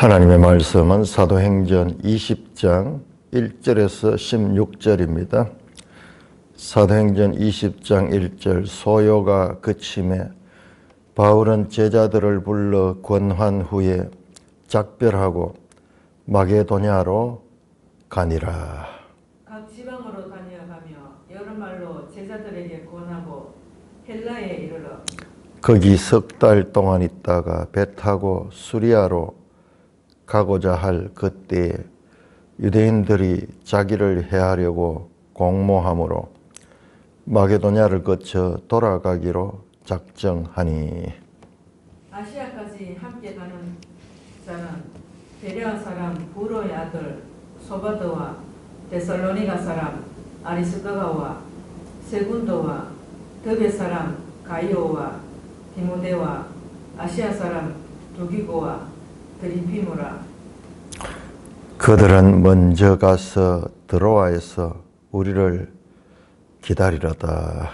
하나님의 말씀은 사도행전 20장 1절에서 16절입니다. 사도행전 20장 1절 소요가 그침에 바울은 제자들을 불러 권한 후에 작별하고 마게도냐로 가니라. 각 지방으로 다녀가며 여러 말로 제자들에게 권하고 헬라에 이르러 거기 석 달 동안 있다가 배 타고 수리아로 가고자 할 그때에 유대인들이 자기를 해하려고 공모함으로 마게도냐를 거쳐 돌아가기로 작정하니. 아시아까지 함께 가는 자는 베레아 사람 부로의 아들 소바드와 데살로니가 사람 아리스도가와 세군도와 드베 사람 가이오와 디모데와 아시아 사람 두기고와 드리피무라. 그들은 먼저 가서 드로아에서 우리를 기다리려다.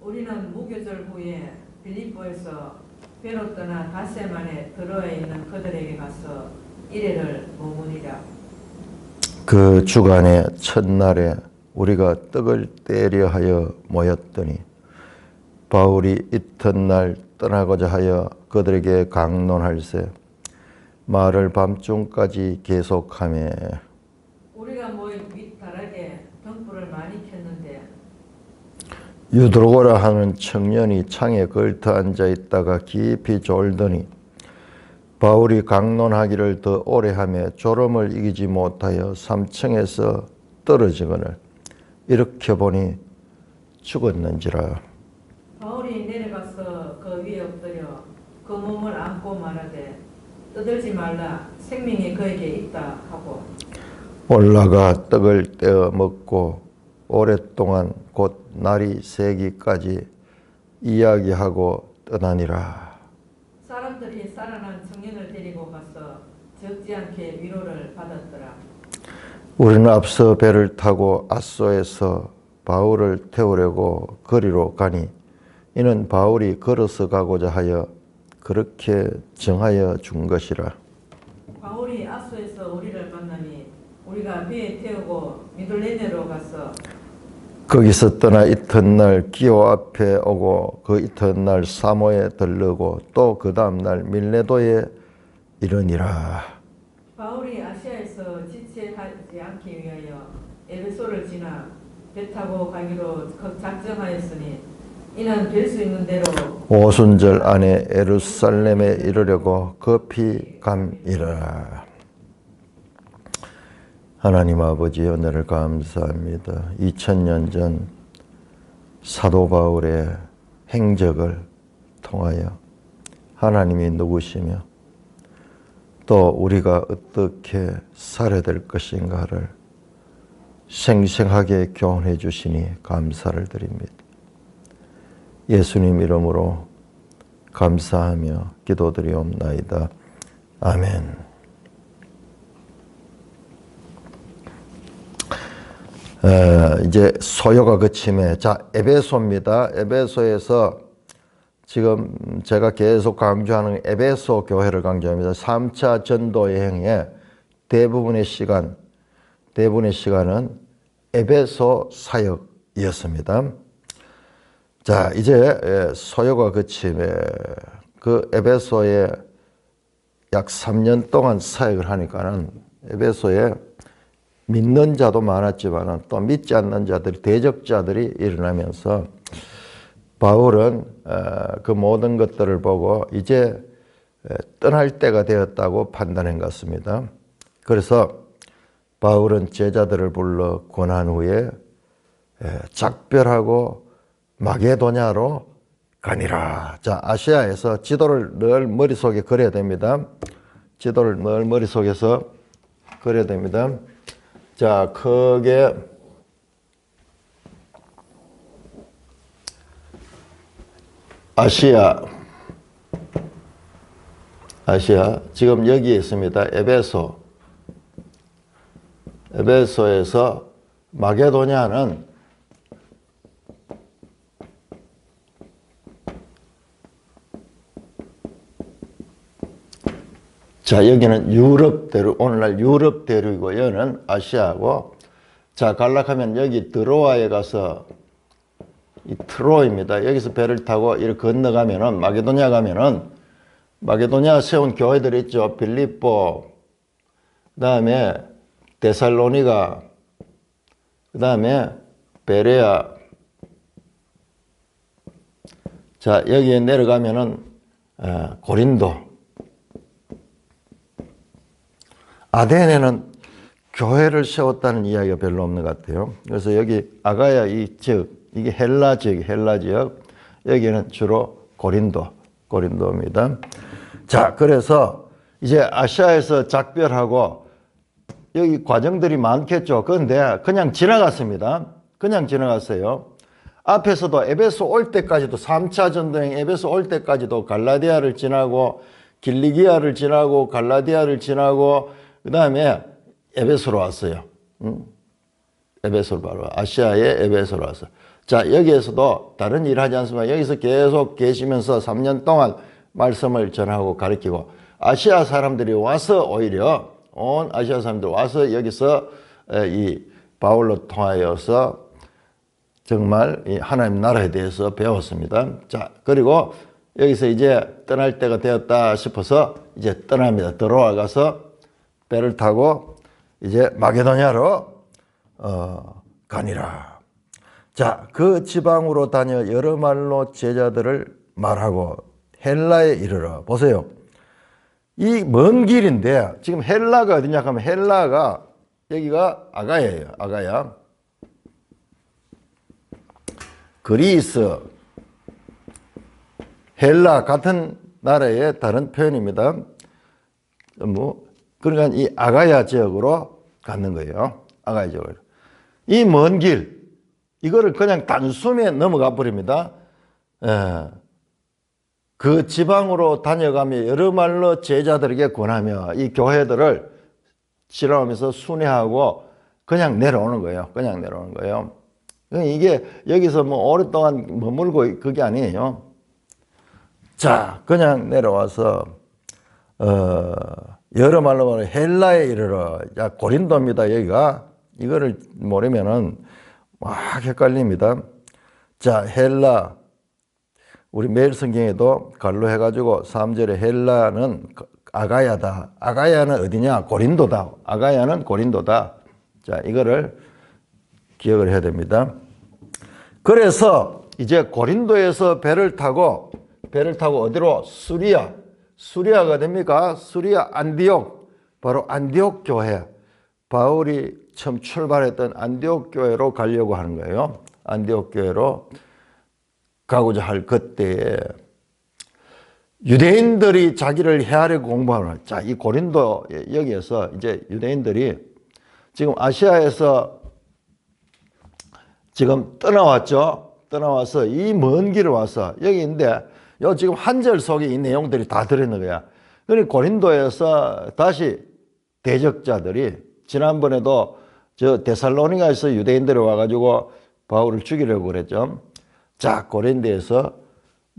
우리는 무교절 후에 빌립보에서 배로 떠나 닷새 만에 드로아에 있는 그들에게 가서 이래를 머무니라. 그 주간의 첫날에 우리가 떡을 떼려 하여 모였더니 바울이 이튿날 떠나고자 하여 그들에게 강론할세 말을 밤중까지 계속하며 우리가 모인 윗다락에 등불을 많이 켰는데 유드로고라 하는 청년이 창에 걸터 앉아 있다가 깊이 졸더니 바울이 강론하기를 더 오래 하며 졸음을 이기지 못하여 3층에서 떨어지거늘 일으켜보니 죽었는지라. 바울이 내려가서 그 위에 엎드려 그 몸을 안고 말하되 떠들지 말라 생명이 그에게 있다 하고 올라가 떡을 떼어 먹고 오랫동안 곧 날이 새기까지 이야기하고 떠나니라. 사람들이 살아난 청년을 데리고 가서 적지 않게 위로를 받았더라. 우리는 앞서 배를 타고 아소에서 바울을 태우려고 거리로 가니 이는 바울이 걸어서 가고자 하여 그렇게 정하여 준 것이라. 바울이 아소에서 우리를 만나니 우리가 배에 태우고 미둘레네로 가서 거기서 떠나 이튿날 기오 앞에 오고 그 이튿날 사모에 들르고 또 그 다음날 밀레도에 이르니라. 바울이 아시아에서 지체하지 않기 위하여 에베소를 지나 배 타고 가기로 작정하였으니 이는 될 수 있는 대로 오순절 안에 예루살렘에 이르려고 급히 감이라. 하나님 아버지 은혜를 감사합니다. 2000년 전 사도 바울의 행적을 통하여 하나님이 누구시며 또 우리가 어떻게 살아야 될 것인가를 생생하게 교훈해 주시니 감사를 드립니다. 예수님 이름으로 감사하며 기도드리옵나이다. 아멘. 이제 소요가 그침에 에베소입니다. 에베소에서 지금 제가 계속 강조하는 에베소 교회를 강조합니다. 3차 전도 여행의 대부분의 시간은 에베소 사역이었습니다. 자, 이제 소요가 그침에 그 에베소에 약 3년 동안 사역을 하니까는 에베소에 믿는 자도 많았지만 또 믿지 않는 자들이 대적자들이 일어나면서 바울은 그 모든 것들을 보고 이제 떠날 때가 되었다고 판단한 것 같습니다. 그래서 바울은 제자들을 불러 권한 후에 작별하고 마게도냐로 가니라. 자, 아시아에서 지도를 늘 머릿속에 그려야 됩니다. 지도를 늘 머릿속에서 그려야 됩니다. 자, 크게 아시아 지금 여기에 있습니다. 에베소에서 마게도냐는 자, 여기는 유럽 대륙, 오늘날 유럽 대륙이고, 여기는 아시아고, 자, 갈락하면 여기 드로아에 가서, 이 트로입니다. 여기서 배를 타고 이렇게 건너가면은, 마게도냐 가면은, 마게도냐 세운 교회들 있죠. 빌립보, 그 다음에 데살로니가, 그 다음에 베레아. 자, 여기에 내려가면은, 고린도. 아덴에는 교회를 세웠다는 이야기가 별로 없는 것 같아요. 그래서 여기 아가야 이 지역, 이게 헬라 지역, 헬라 지역. 여기는 주로 고린도입니다. 자, 그래서 이제 아시아에서 작별하고 여기 과정들이 많겠죠. 그런데 그냥 지나갔습니다. 그냥 지나갔어요. 앞에서도 에베소 올 때까지도 3차 전도행 에베소 올 때까지도 갈라디아를 지나고 길리기아를 지나고 갈라디아를 지나고 그 다음에 에베소로 왔어요. 에베소로 바로 아시아의 에베소로 왔어요. 자, 여기에서도 다른 일 하지 않습니다. 여기서 계속 계시면서 3년 동안 말씀을 전하고 가르치고 아시아 사람들이 와서 오히려 온 아시아 사람들이 와서 여기서 이 바울로 통하여서 정말 이 하나님 나라에 대해서 배웠습니다. 자, 그리고 여기서 이제 떠날 때가 되었다 싶어서 이제 떠납니다. 들어와가서 배를 타고 이제 마게도냐로 가니라. 자, 그 지방으로 다녀 여러 말로 제자들을 말하고 헬라에 이르러. 보세요. 이 먼 길인데 지금 헬라가 어디냐 하면 헬라가 여기가 아가야예요. 아가야. 그리스, 헬라 같은 나라의 다른 표현입니다. 그러니까 이 아가야 지역으로 가는 거예요. 아가야 지역으로. 이 먼 길, 이거를 그냥 단숨에 넘어가 버립니다. 그 지방으로 다녀가며 여러 말로 제자들에게 권하며 이 교회들을 지나오면서 순회하고 그냥 내려오는 거예요. 그냥 내려오는 거예요. 이게 여기서 뭐 오랫동안 머물고 그게 아니에요. 자, 그냥 내려와서 여러 말로 말하면 헬라에 이르러. 자, 고린도입니다. 여기가. 이거를 모르면은 막 헷갈립니다. 자, 헬라. 우리 매일 성경에도 갈로 해가지고 3절에 헬라는 아가야다. 아가야는 어디냐? 고린도다. 아가야는 고린도다. 자, 이거를 기억을 해야 됩니다. 그래서 이제 고린도에서 배를 타고 어디로? 수리아. 수리아가 됩니까? 수리아 안디옥. 바로 안디옥 교회. 바울이 처음 출발했던 안디옥 교회로 가려고 하는 거예요. 안디옥 교회로 가고자 할 그때에 유대인들이 자기를 헤아리고 공부하는. 자, 이 고린도 여기에서 이제 유대인들이 지금 아시아에서 지금 떠나왔죠. 떠나와서 이 먼 길을 와서 여기 있는데 요 지금 한 절 속에 이 내용들이 다 들어있는 거야. 그러니 고린도에서 다시 대적자들이 지난번에도 저 데살로니가에서 유대인들이 와가지고 바울을 죽이려고 그랬죠. 자, 고린도에서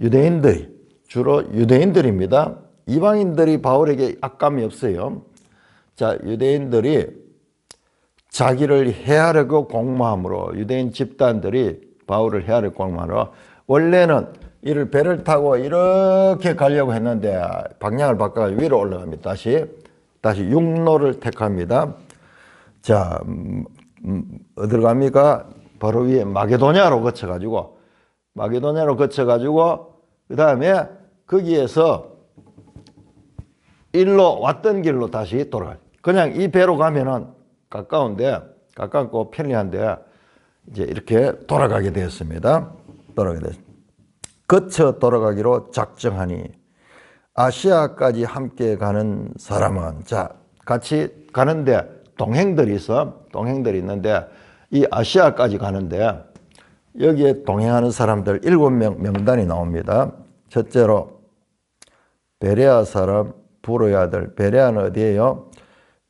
유대인들이 주로 유대인들입니다. 이방인들이 바울에게 악감이 없어요. 자, 유대인들이 자기를 헤아리고 공모함으로 유대인 집단들이 바울을 헤아리고 공모하러 원래는 이를 배를 타고 이렇게 가려고 했는데 방향을 바꿔 위로 올라갑니다. 다시 육로를 택합니다. 자, 어디로 갑니까? 바로 위에 마게도냐로 거쳐가지고 그 다음에 거기에서 일로 왔던 길로 다시 돌아가요. 그냥 이 배로 가면은 가깝고 편리한데 이제 이렇게 돌아가게 되었습니다. 거쳐 돌아가기로 작정하니 아시아까지 함께 가는 사람은. 자, 같이 가는데 동행들이 있는데 이 아시아까지 가는데 여기에 동행하는 사람들 7명 명단이 나옵니다. 첫째로 베레아 사람 부로의 아들. 베레아는 어디예요?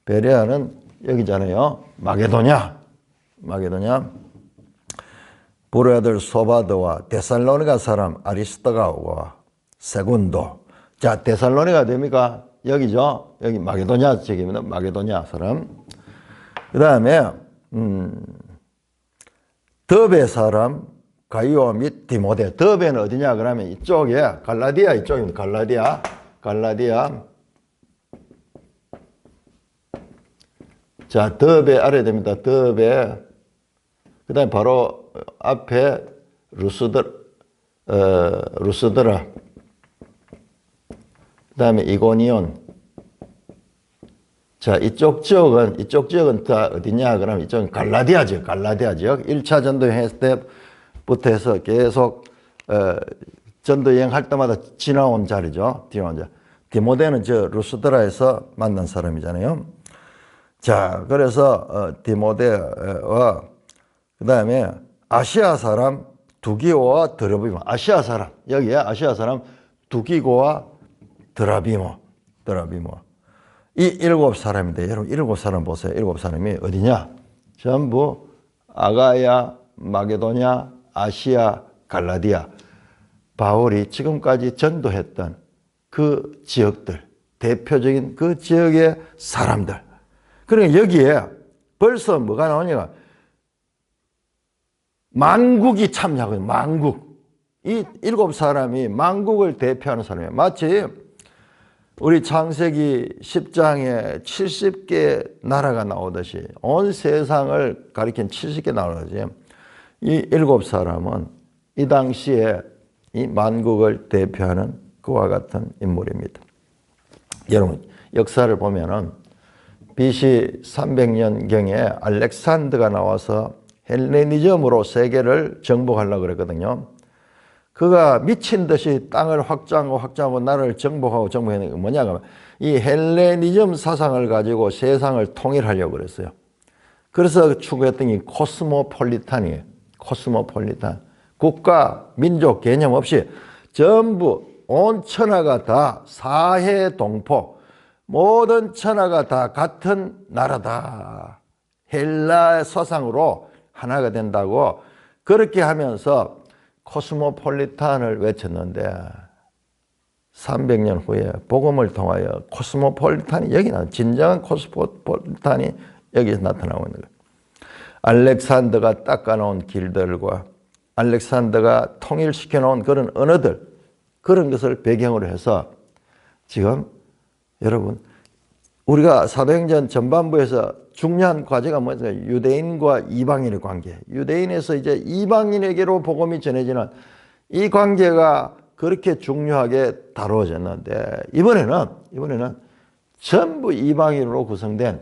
베레아는 여기잖아요. 마게도냐. 부로의 아들 소바드와 데살로니가 사람 아리스토가와 세군도. 자, 데살로니가 됩니까? 여기죠. 여기 마게도냐 지역입니다. 마게도냐 사람. 그 다음에 더베 사람 가이오 및 디모데. 더베는 어디냐 그러면 이쪽에 갈라디아 이쪽입니다. 갈라디아. 자, 더베 알아야 됩니다. 더베. 그 다음에 바로 앞에 루스드라. 그 다음에 이고니온. 자, 이쪽 지역은 다 어디냐 그러면 이쪽은 갈라디아 지역. 1차 전도 여행 했을 때부터 해서 계속 전도 여행할 때마다 지나온 자리죠. 디모데는 저 루스드라에서 만난 사람이잖아요. 자, 그래서 디모데와 그 다음에 아시아 사람 두기고와 드라비모. 아시아 사람 여기에 아시아 사람 두기고와 드라비모. 이 7사람인데 여러분 7사람 보세요. 7사람이 어디냐? 전부 아가야, 마게도냐, 아시아, 갈라디아. 바울이 지금까지 전도했던 그 지역들, 대표적인 그 지역의 사람들. 그러니까 여기에 벌써 뭐가 나오냐? 만국이 참여하거든요. 만국. 이 7사람이 만국을 대표하는 사람이에요. 마치 우리 창세기 10장에 70개 나라가 나오듯이 온 세상을 가리킨 70개 나라지. 이 7사람은 이 당시에 이 만국을 대표하는 그와 같은 인물입니다. 여러분 역사를 보면은 BC 300년경에 알렉산더가 나와서 헬레니즘으로 세계를 정복하려고 그랬거든요. 그가 미친 듯이 땅을 확장하고 나라를 정복했는 게 뭐냐 하면 이 헬레니즘 사상을 가지고 세상을 통일하려고 그랬어요. 그래서 추구했던 게 코스모폴리탄이에요. 코스모폴리탄. 국가, 민족 개념 없이 전부 온 천하가 다 사해동포, 모든 천하가 다 같은 나라다. 헬라 사상으로 하나가 된다고 그렇게 하면서 코스모폴리탄을 외쳤는데 300년 후에 복음을 통하여 코스모폴리탄이 여기 나와요. 진정한 코스모폴리탄이 여기서 나타나고 있는 거예요. 알렉산더가 닦아놓은 길들과 알렉산더가 통일시켜 놓은 그런 언어들, 그런 것을 배경으로 해서 지금 여러분 우리가 사도행전 전반부에서 중요한 과제가 뭐냐? 유대인과 이방인의 관계. 유대인에서 이제 이방인에게로 복음이 전해지는 이 관계가 그렇게 중요하게 다루어졌는데 이번에는 전부 이방인으로 구성된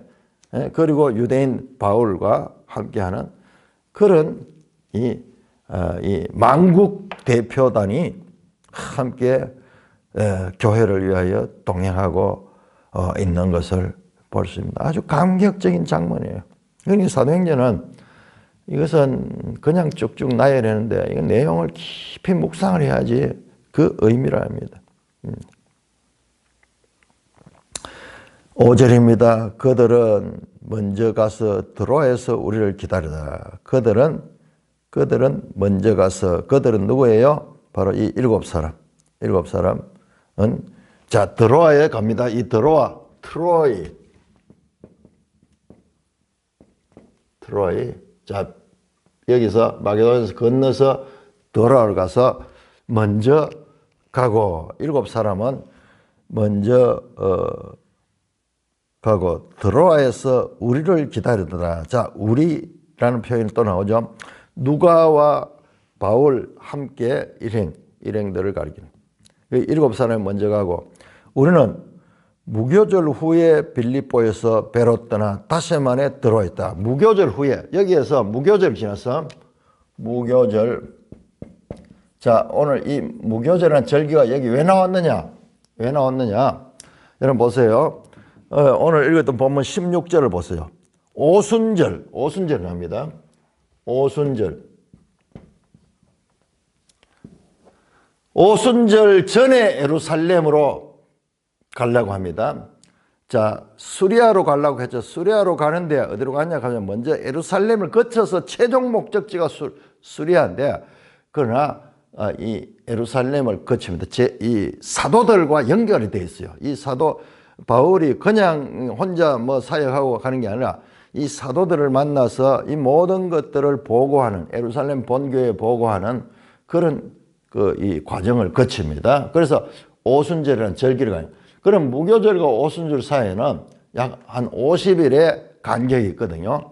그리고 유대인 바울과 함께하는 그런 이 만국 대표단이 함께 교회를 위하여 동행하고 있는 것을 볼 수 있습니다. 아주 감격적인 장면이에요. 그러니까 사도행전은 이것은 그냥 쭉쭉 나열하는데 이 내용을 깊이 묵상을 해야지 그 의미를 압니다. 5절입니다. 그들은 먼저 가서 드로아에서 우리를 기다리다. 그들은 먼저 가서 그들은 누구예요? 바로 이 7사람. 7사람은 자 드로아에 갑니다. 이 드로아 트로이. 자 여기서 마게도냐에서 건너서 드로아를 가서 먼저 가고 7사람은 먼저 가고 드로아에서 우리를 기다리더라. 자 우리라는 표현이 또 나오죠. 누가와 바울 함께 일행들을 가리키는 7사람이 먼저 가고 우리는 무교절 후에 빌립보에서 배로 떠나 다시만에 들어있다. 무교절 후에 여기에서 무교절 지나서 무교절. 자 오늘 이 무교절이라는 절기가 여기 왜 나왔느냐? 여러분 보세요. 오늘 읽었던 본문 16절을 보세요. 오순절을 합니다. 오순절 전에 예루살렘으로 가려고 합니다. 자, 수리아로 가려고 했죠. 수리아로 가는데 어디로 가냐 하면 먼저 예루살렘을 거쳐서 최종 목적지가 수리아인데 그러나 이 예루살렘을 거칩니다. 이 사도들과 연결이 되어 있어요. 이 사도 바울이 그냥 혼자 뭐 사역하고 가는 게 아니라 이 사도들을 만나서 이 모든 것들을 보고하는, 예루살렘 본교에 보고하는 그런 이 과정을 거칩니다. 그래서 오순절이라는 절기를 가요. 그럼 무교절과 오순절 사이에는 약 한 50일의 간격이 있거든요.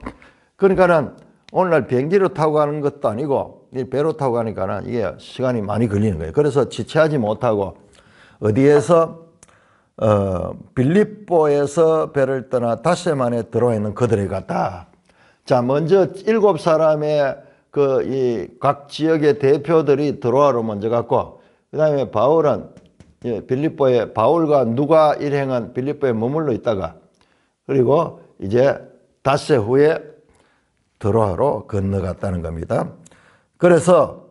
그러니까는 오늘날 비행기로 타고 가는 것도 아니고 배로 타고 가니까는 이게 시간이 많이 걸리는 거예요. 그래서 지체하지 못하고 어디에서 빌립보에서 배를 떠나 닷새만에 들어와 있는 그들에게 갔다. 자, 먼저 7사람의 이 각 지역의 대표들이 드로아로 먼저 갔고, 그 다음에 바울은 빌립보에 바울과 누가 일행은 빌립보에 머물러 있다가, 그리고 이제 닷새 후에 드로아로 건너갔다는 겁니다. 그래서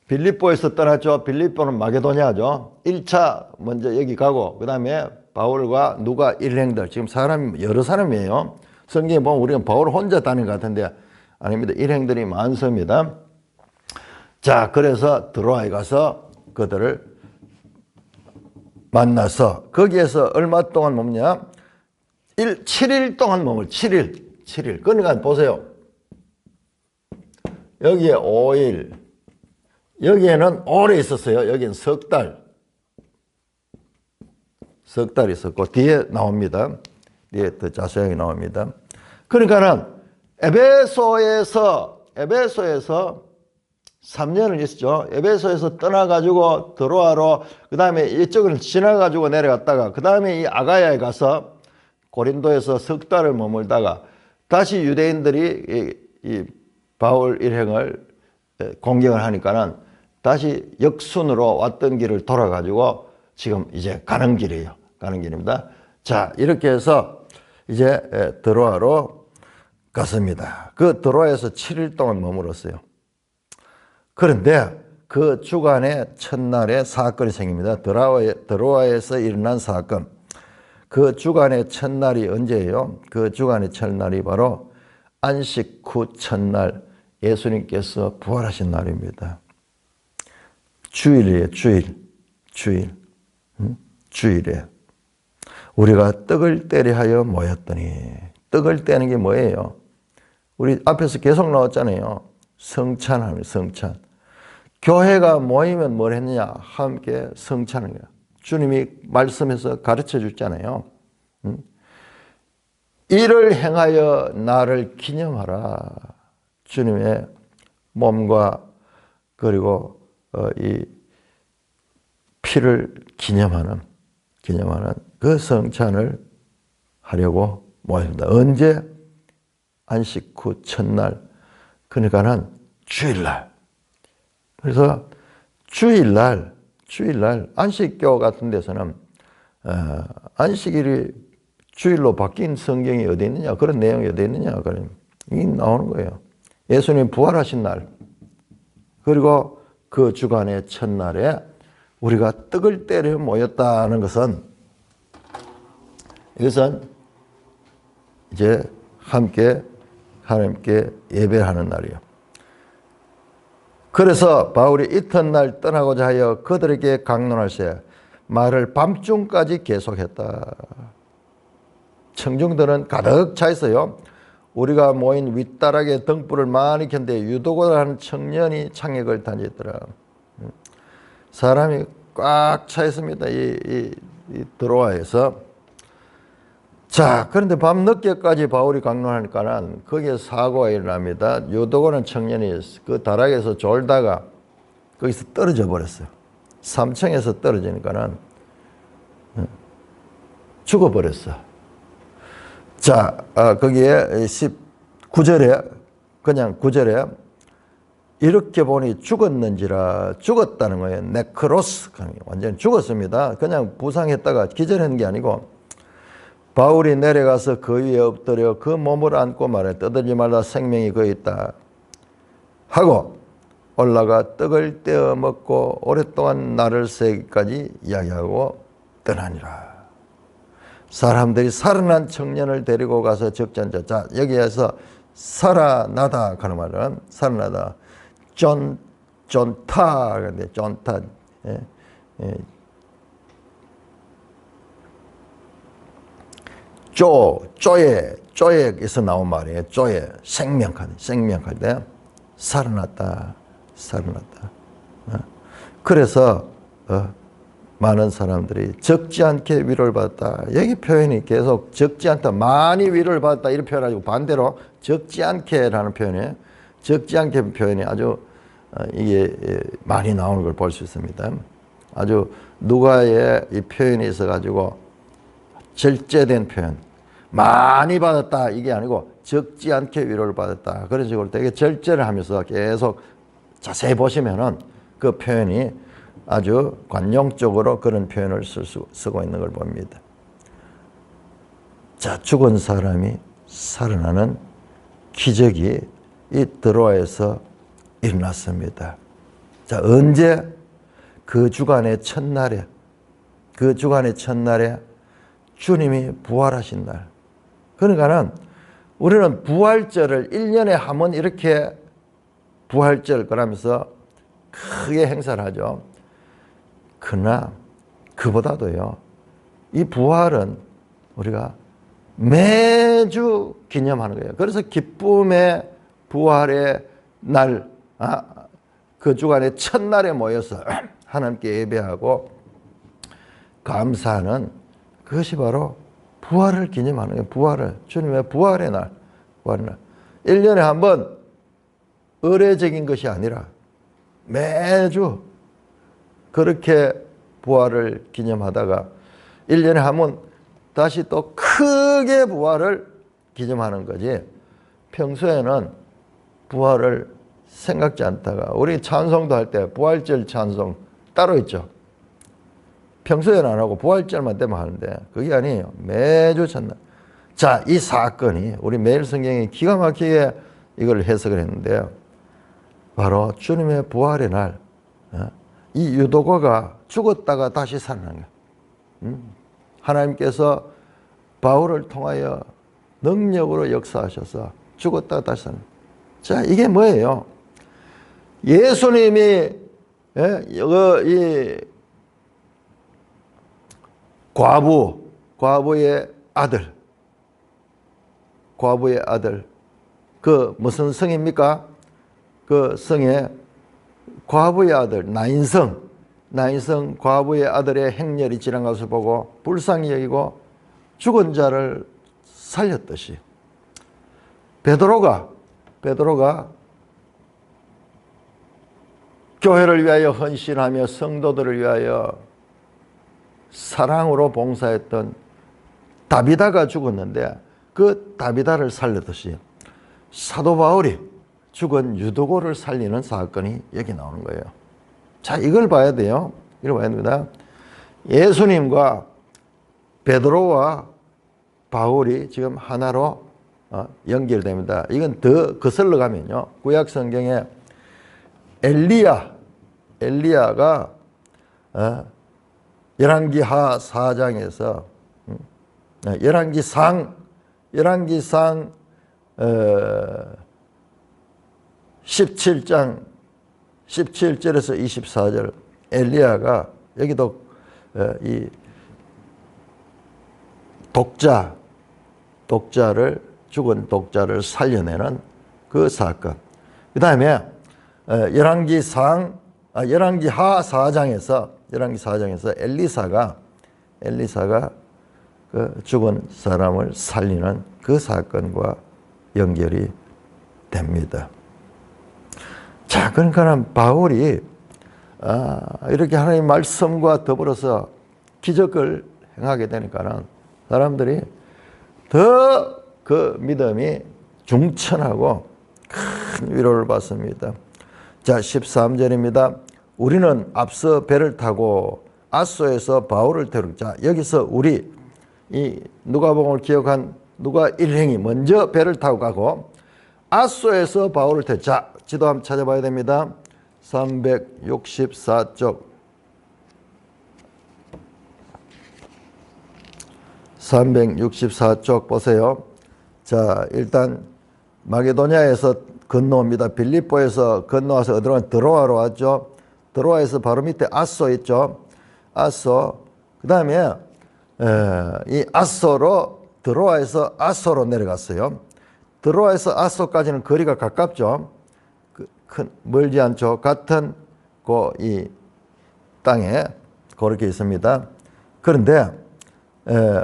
빌립보에서 떠났죠. 빌립보는 마게도냐죠. 1차 먼저 여기 가고, 그 다음에 바울과 누가 일행들, 지금 사람이 여러 사람이에요. 성경에 보면 우리는 바울 혼자 다닌 것 같은데 아닙니다. 일행들이 많습니다. 자, 그래서 드로아에 가서 그들을 만나서 거기에서 얼마 동안 머무냐? 7일 동안 머물, 7일. 그러니까 보세요. 여기에 5일, 여기에는 오래 있었어요. 여기는 석 달 있었고, 뒤에 나옵니다. 뒤에 더 자세하게 나옵니다. 그러니까는 에베소에서 3년을 있었죠. 에베소에서 떠나가지고 드로아로, 그 다음에 이쪽을 지나가지고 내려갔다가, 그 다음에 이 아가야에 가서 고린도에서 석 달을 머물다가 다시 유대인들이 이 바울 일행을 공격을 하니까는 다시 역순으로 왔던 길을 돌아가지고 지금 이제 가는 길이에요. 가는 길입니다. 자, 이렇게 해서 이제 드로아로 갔습니다. 그 드로아에서 7일 동안 머물었어요. 그런데 그 주간의 첫날에 사건이 생깁니다. 드로아에서 일어난 사건. 그 주간의 첫날이 언제예요? 그 주간의 첫날이 바로 안식 후 첫날, 예수님께서 부활하신 날입니다. 주일이에요. 주일에 우리가 떡을 떼려 하여 모였더니, 떡을 떼는 게 뭐예요? 우리 앞에서 계속 나왔잖아요. 성찬하는, 성찬. 교회가 모이면 뭘 했느냐? 함께 성찬하는 거야. 주님이 말씀해서 가르쳐 줬잖아요. 이를 행하여 나를 기념하라. 주님의 몸과 그리고 이 피를 기념하는 그 성찬을 하려고 모였습니다. 언제? 안식 후 첫날. 그러니까는 주일날. 그래서 주일날 안식교 같은 데서는 안식일이 주일로 바뀐 성경이 어디 있느냐, 그런 내용이 어디 있느냐, 이 나오는 거예요. 예수님 부활하신 날, 그리고 그 주간의 첫날에 우리가 떡을 떼려 모였다는 것은, 이것은 이제 함께 하나님께 예배하는 날이에요. 그래서 바울이 이튿날 떠나고자 하여 그들에게 강론할세 말을 밤중까지 계속했다. 청중들은 가득 차 있어요. 우리가 모인 윗다락에 등불을 많이 켰는데 유도고라는 청년이 창액을 던졌더라. 사람이 꽉 차 있습니다. 이 드로아에서. 자, 그런데 밤 늦게까지 바울이 강론하니까는 거기에 사고가 일어납니다. 유도고는 청년이 그 다락에서 졸다가 거기서 떨어져 버렸어요. 3층에서 떨어지니까는 죽어버렸어. 자, 거기에 19절에, 그냥 9절에 이렇게 보니 죽었다는 거예요. 네크로스. 완전히 죽었습니다. 그냥 부상했다가 기절한 게 아니고, 바울이 내려가서 그 위에 엎드려 그 몸을 안고 말해 떠들지 말라, 생명이 거기 있다 하고 올라가 떡을 떼어 먹고 오랫동안 날을 새기까지 이야기하고 떠나니라. 사람들이 살아난 청년을 데리고 가서 적잔자. 자, 여기에서 살아나다 하는 말은, 살아나다, 존타. 예. 쪼에에서 나온 말이에요. 쪼에, 생명할 때 살아났다. 그래서 많은 사람들이 적지 않게 위로를 받았다. 여기 표현이 계속 적지 않다, 많이 위로를 받았다 이렇게 표현하고 반대로 적지 않게라는 표현이에요. 적지 않게 표현이 아주 이게 많이 나오는 걸 볼 수 있습니다. 아주 누가의 이 표현이 있어가지고 절제된 표현, 많이 받았다 이게 아니고 적지 않게 위로를 받았다 그런 식으로 되게 절제를 하면서 계속 자세히 보시면은 그 표현이 아주 관용적으로 그런 표현을 쓰고 있는 걸 봅니다. 자, 죽은 사람이 살아나는 기적이 이 드로아에서 일어났습니다. 자, 언제? 그 주간의 첫날에 주님이 부활하신 날. 그러니까는 우리는 부활절을 1년에 한 번 이렇게 부활절 그러면서 크게 행사를 하죠. 그러나 그보다도요, 이 부활은 우리가 매주 기념하는 거예요. 그래서 기쁨의 부활의 날, 그 주간의 첫날에 모여서 하나님께 예배하고 감사하는 그것이 바로 부활을 기념하는 거예요. 주님의 부활의 날. 1년에 한 번 의례적인 것이 아니라 매주 그렇게 부활을 기념하다가 1년에 한 번 다시 또 크게 부활을 기념하는 거지, 평소에는 부활을 생각지 않다가, 우리 찬송도 할 때 부활절 찬송 따로 있죠. 평소에는 안 하고 부활절만 되면 하는데 그게 아니에요. 매주 첫날. 자, 이 사건이 우리 매일 성경이 기가 막히게 이걸 해석을 했는데요. 바로 주님의 부활의 날, 이 유도거가 죽었다가 다시 살아난 거예요. 하나님께서 바울을 통하여 능력으로 역사하셔서 죽었다가 다시 살아난 거예요. 자, 이게 뭐예요? 예수님이 이 과부의 아들, 그 무슨 성입니까? 그 성에 과부의 아들 나인성 과부의 아들의 행렬이 지난 것을 보고 불쌍히 여기고 죽은 자를 살렸듯이 베드로가 교회를 위하여 헌신하며 성도들을 위하여 사랑으로 봉사했던 다비다가 죽었는데 그 다비다를 살렸듯이 사도 바울이 죽은 유도고를 살리는 사건이 여기 나오는 거예요. 자, 이걸 봐야 돼요. 이걸 봐야 됩니다. 예수님과 베드로와 바울이 지금 하나로 연결됩니다. 이건 더 거슬러 가면요, 구약 성경에 엘리야가 열왕기하 4장에서 열왕기상 17장 17절에서 24절 엘리야가 여기도 이 죽은 독자를 살려내는 그 사건. 그 다음에 열왕기하 4장에서 엘리사가 그 죽은 사람을 살리는 그 사건과 연결이 됩니다. 자, 그러니까 바울이 이렇게 하나님의 말씀과 더불어서 기적을 행하게 되니까는 사람들이 더 그 믿음이 중천하고 큰 위로를 받습니다. 자, 13절입니다. 우리는 앞서 배를 타고 아소에서 바울을 데리고, 자, 여기서 우리 이 누가복음을 기억한 누가 일행이 먼저 배를 타고 가고 아소에서 바울을 데리고, 자, 지도 한번 찾아봐야 됩니다. 364쪽 364쪽 보세요. 자, 일단 마게도냐에서 건너옵니다. 빌립보에서 건너와서 어디로? 드로아로 왔죠. 드로아에서 바로 밑에 아소 있죠. 아소. 그 다음에 이 아소로 드로아에서 아소로 내려갔어요. 드로아에서 아소까지는 거리가 가깝죠. 멀지 않죠. 같은 이 땅에 그렇게 있습니다. 그런데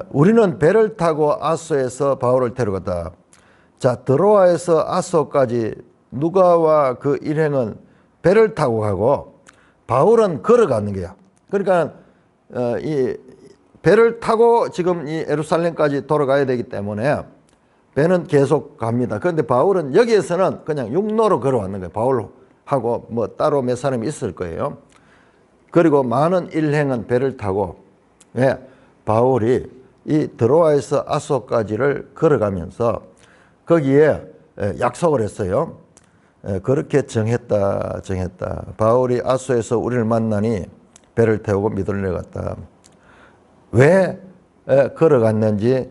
우리는 배를 타고 아소에서 바울을 데려갔다. 자, 드로아에서 아소까지 누가와 그 일행은 배를 타고 가고 바울은 걸어가는 거야. 그러니까 이 배를 타고 지금 이 예루살렘까지 돌아가야 되기 때문에 배는 계속 갑니다. 그런데 바울은 여기에서는 그냥 육로로 걸어왔는 거예요. 바울하고 뭐 따로 몇 사람이 있을 거예요. 그리고 많은 일행은 배를 타고, 왜? 바울이 이 드로아에서 아소까지를 걸어가면서 거기에 약속을 했어요. 그렇게 정했다. 바울이 아소에서 우리를 만나니 배를 태우고 미들레 갔다. 왜 걸어갔는지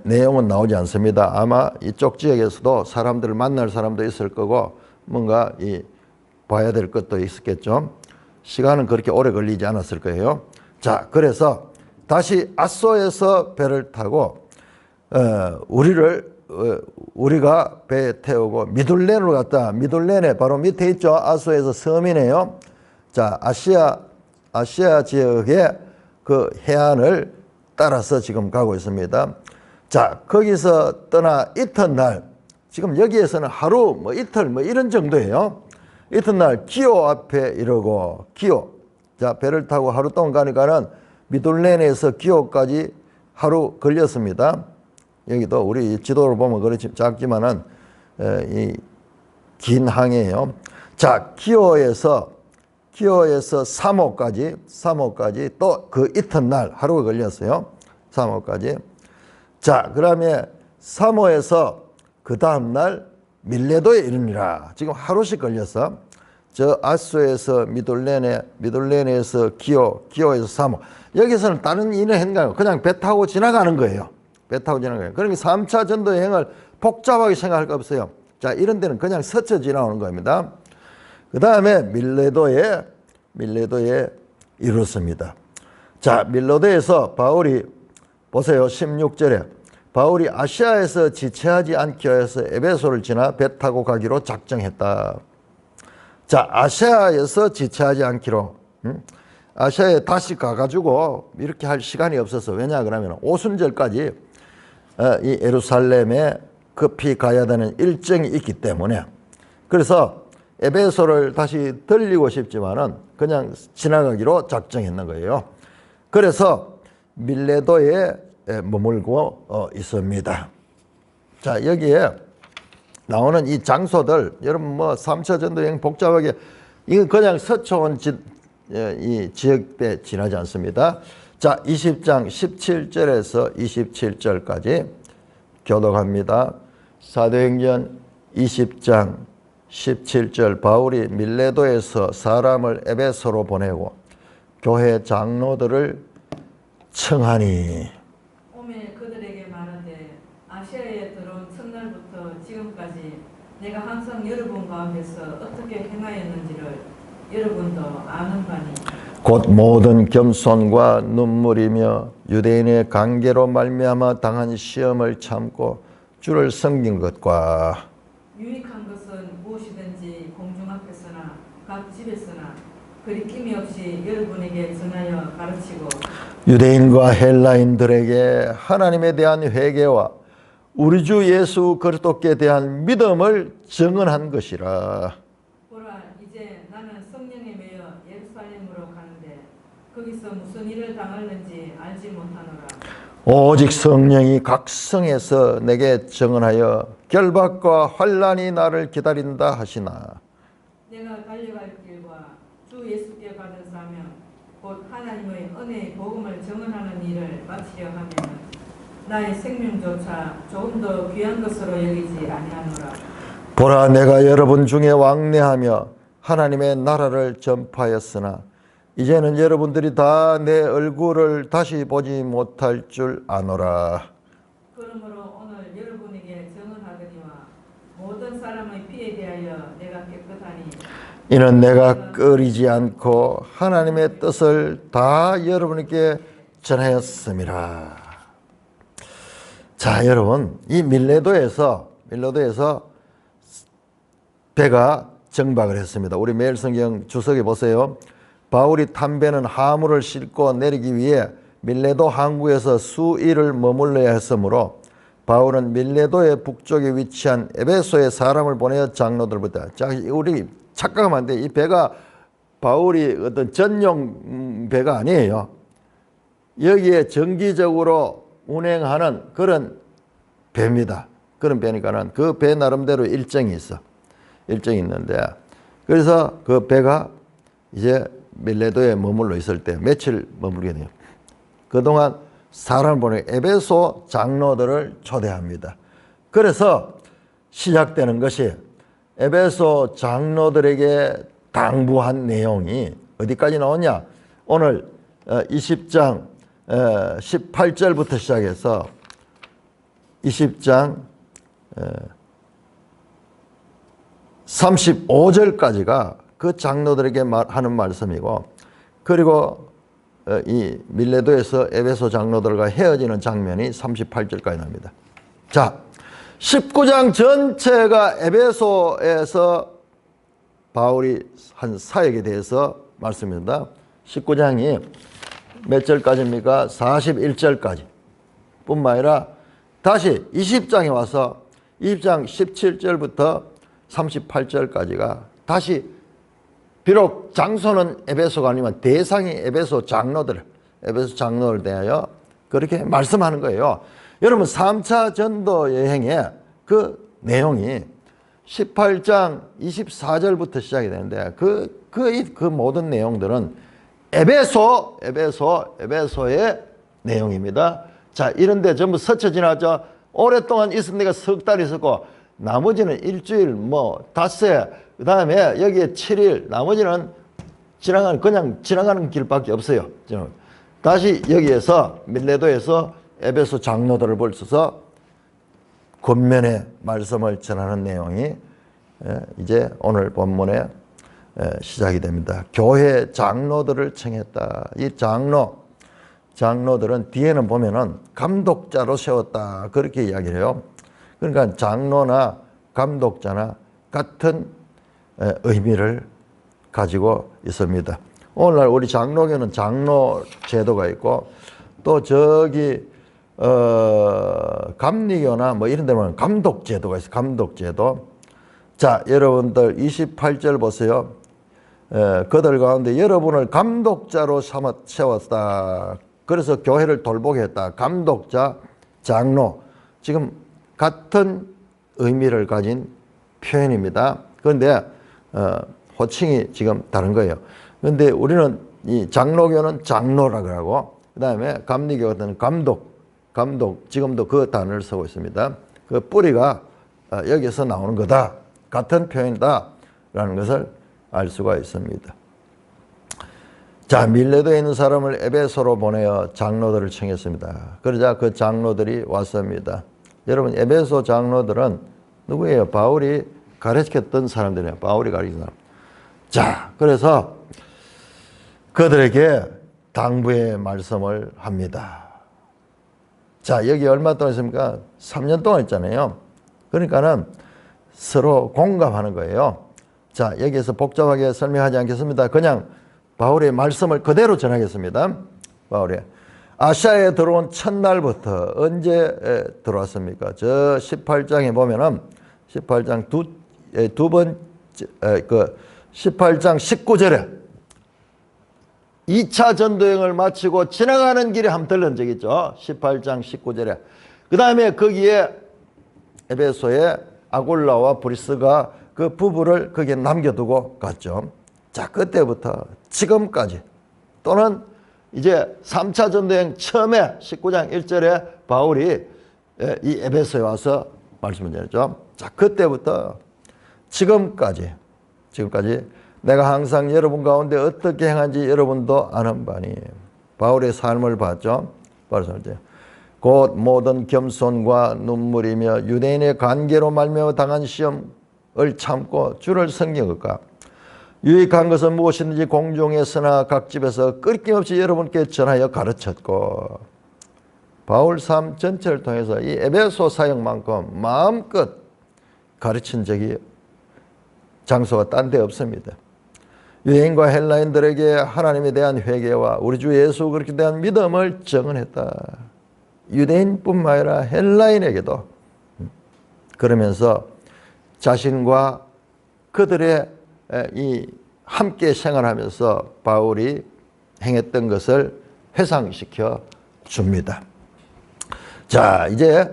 내용은 나오지 않습니다. 아마 이쪽 지역에서도 사람들을 만날 사람도 있을 거고 뭔가 봐야 될 것도 있었겠죠. 시간은 그렇게 오래 걸리지 않았을 거예요. 자, 그래서 다시 아소에서 배를 타고 우리가 배에 태우고 미둘렌으로 갔다. 미둘렌에 바로 밑에 있죠. 아소에서 섬이네요. 자, 아시아 지역의 그 해안을 따라서 지금 가고 있습니다. 자, 거기서 떠나 이튿날, 지금 여기에서는 하루, 뭐 이틀, 뭐 이런 정도예요. 이튿날 기오 앞에 이르고, 기오. 자, 배를 타고 하루 동안 가니까는 미둘렌에서 기오까지 하루 걸렸습니다. 여기도 우리 지도를 보면 그렇지 작지만은 이 긴 항이에요. 자, 기오에서 사모까지 또 그 이튿날 하루가 걸렸어요. 사모까지. 자, 그다음에 사모에서 그 다음날 밀레도에 이르니라. 지금 하루씩 걸렸어. 저 아소에서 미둘렌에서 기오에서 사모. 여기서는 다른 일을 했는가요? 그냥 배 타고 지나가는 거예요. 그러니까 3차 전도 여행을 복잡하게 생각할 거 없어요. 자, 이런 데는 그냥 스쳐 지나오는 겁니다. 그 다음에 밀레도에 이르렀습니다. 자, 밀레도에서 바울이 보세요. 16절에 바울이 아시아에서 지체하지 않기 위해서 에베소를 지나 배 타고 가기로 작정했다. 자, 아시아에서 지체하지 않기로. 아시아에 다시 가가지고 이렇게 할 시간이 없어서. 왜냐 그러면 오순절까지 이 예루살렘에 급히 가야 되는 일정이 있기 때문에. 그래서 에베소를 다시 들리고 싶지만은 그냥 지나가기로 작정했는 거예요. 그래서 밀레도에 머물고 있습니다. 자, 여기에 나오는 이 장소들, 여러분 뭐 3차 전도 여행 복잡하게, 이건 그냥 서초원 이 지역대 지나지 않습니다. 자, 20장 17절에서 27절까지 교독합니다. 사도행전 20장 17절 바울이 밀레도에서 사람을 에베소로 보내고 교회 장로들을 청하니. 오매 그들에게 말하되 아시아에 들어온 첫날부터 지금까지 내가 항상 여러분 가운데서 어떻게 행하였는지를 여러분도 아는 바니 곧 모든 겸손과 눈물이며 유대인의 관계로 말미암아 당한 시험을 참고 주를 섬긴 것과 유익한 것은 무엇이든지 공중 앞에서나 각 집에서나 거리낌이 없이 여러분에게 전하여 가르치고 유대인과 헬라인들에게 하나님에 대한 회개와 우리 주 예수 그리스도께 대한 믿음을 증언한 것이라. 보라, 이제 나는 성령에 매여 예루살렘으로 가는데 거기서 무슨 일을 당할는지 알지 못하노라. 오직 성령이 각 성에서 내게 증언하여 결박과 환난이 나를 기다린다 하시나. 내가 달려갈 길과 주 예수께 받은 사명 곧 하나님의 은혜의 복음을 증언하는 일을 마치려 하면 나의 생명조차 조금 더 귀한 것으로 여기지 아니하노라. 보라, 내가 여러분 중에 왕래하며 하나님의 나라를 전파하였으나 이제는 여러분들이 다 내 얼굴을 다시 보지 못할 줄 아노라. 그러므로 오늘 여러분에게 증언하거니와 모든 사람의 피에 대하여 내가 깨끗하니 이는 내가 꺼리지 않고 하나님의 뜻을 다 여러분에게 전하였음이라. 자, 여러분, 이 밀레도에서 배가 정박을 했습니다. 우리 매일 성경 주석에 보세요. 바울이 탄 배는 화물을 싣고 내리기 위해 밀레도 항구에서 수일을 머물러야 했으므로 바울은 밀레도의 북쪽에 위치한 에베소에 사람을 보내어 장로들부터. 자, 우리 착각하면 안 돼. 이 배가 바울이 어떤 전용 배가 아니에요. 여기에 정기적으로 운행하는 그런 배입니다. 그런 배니까는 그 배 나름대로 일정이 있어. 일정이 있는데, 그래서 그 배가 이제 밀레도에 머물러 있을 때 며칠 머물게 돼요. 그동안 사람을 보내 에베소 장로들을 초대합니다. 그래서 시작되는 것이 에베소 장로들에게 당부한 내용이 어디까지 나오냐? 오늘 20장 18절부터 시작해서 20장 35절까지가 그 장로들에게 하는 말씀이고, 그리고 이 밀레도에서 에베소 장로들과 헤어지는 장면이 38절까지 납니다. 자, 19장 전체가 에베소에서 바울이 한 사역에 대해서 말씀입니다. 19장이 몇 절까지입니까? 41절까지 뿐만 아니라 다시 20장에 와서 20장 17절부터 38절까지가 다시 비록 장소는 에베소가 아니면 대상이 에베소 장로들을 대하여 그렇게 말씀하는 거예요. 여러분 3차 전도 여행의 그 내용이 18장 24절부터 시작이 되는데 그 모든 내용들은 에베소의 내용입니다. 자, 이런데 전부 스쳐 지나죠. 오랫동안 있은 데가 석 달 있었고, 나머지는 일주일, 닷새, 그 다음에 여기에 7일, 나머지는 그냥 지나가는 길밖에 없어요. 다시 여기에서, 밀레도에서 에베소 장로들을 벌써서 권면의 말씀을 전하는 내용이 이제 오늘 본문에 시작이 됩니다. 교회 장로들을 청했다. 이 장로들은 뒤에는 보면은 감독자로 세웠다. 그렇게 이야기를 해요. 그러니까 장로나 감독자나 같은 의미를 가지고 있습니다. 오늘날 우리 장로교는 장로 제도가 있고, 또 저기 감리교나 이런 데 보면 감독 제도가 있어요. 감독 제도. 자, 여러분들 28절 보세요. 그들 가운데 여러분을 감독자로 삼아 세웠다. 그래서 교회를 돌보게 했다. 감독자, 장로. 지금 같은 의미를 가진 표현입니다. 그런데 호칭이 지금 다른 거예요. 그런데 우리는 이 장로교는 장로라고 하고, 그 다음에 감리교 같은 감독, 지금도 그 단어를 쓰고 있습니다. 그 뿌리가 여기서 나오는 거다. 같은 표현이다. 라는 것을 알 수가 있습니다. 자, 밀레도에 있는 사람을 에베소로 보내어 장로들을 청했습니다. 그러자 그 장로들이 왔습니다. 여러분, 에베소 장로들은 누구예요? 바울이 가르쳤던 사람들이에요. 바울이 가르친 사람. 자, 그래서 그들에게 당부의 말씀을 합니다. 자, 여기 얼마 동안 있습니까? 3년 동안 있잖아요. 그러니까는 서로 공감하는 거예요. 자, 여기에서 복잡하게 설명하지 않겠습니다. 그냥 바울의 말씀을 그대로 전하겠습니다. 바울이 아시아에 들어온 첫날부터 언제 들어왔습니까? 저 18장에 보면은 18장 18장 19절에 2차 전도여행을 마치고 지나가는 길에 한번 들른 적 있죠. 18장 19절에. 그 다음에 거기에 에베소에 아굴라와 브리스가 그 부부를 거기에 남겨두고 갔죠. 자, 그때부터 지금까지, 또는 이제 3차 전도여행 처음에 19장 1절에 바울이 이 에베소에 와서 말씀을 전했죠. 자, 그때부터 지금까지 내가 항상 여러분 가운데 어떻게 행한지 여러분도 아는 바니. 바울의 삶을 봤죠. 곧 모든 겸손과 눈물이며 유대인의 관계로 말미암아 당한 시험을 참고 주를 섬기니까 유익한 것은 무엇이든지 공중에서나 각 집에서 끊김없이 여러분께 전하여 가르쳤고, 바울 삶 전체를 통해서 이 에베소 사역만큼 마음껏 가르친 적이 장소가 딴 데 없습니다. 유대인과 헬라인들에게 하나님에 대한 회개와 우리 주 예수 그리스도에 대한 믿음을 증언했다. 유대인뿐만 아니라 헬라인에게도. 그러면서 자신과 그들의 이 함께 생활하면서 바울이 행했던 것을 회상시켜 줍니다. 자, 이제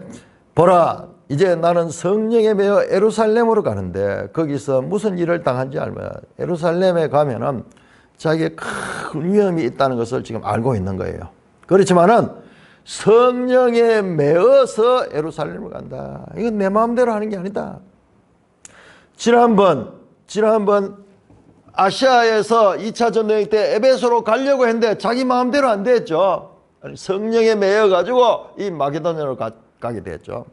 보라, 이제 나는 성령에 매여 예루살렘으로 가는데 거기서 무슨 일을 당한지 알면 예루살렘에 가면은 자기의 큰 위험이 있다는 것을 지금 알고 있는 거예요. 그렇지만은 성령에 매어서 예루살렘을 간다. 이건 내 마음대로 하는 게 아니다. 지난번 아시아에서 2차 전쟁 때 에베소로 가려고 했는데 자기 마음대로 안 됐죠. 성령에 매여 가지고 이 마게도냐로 가게 됐죠.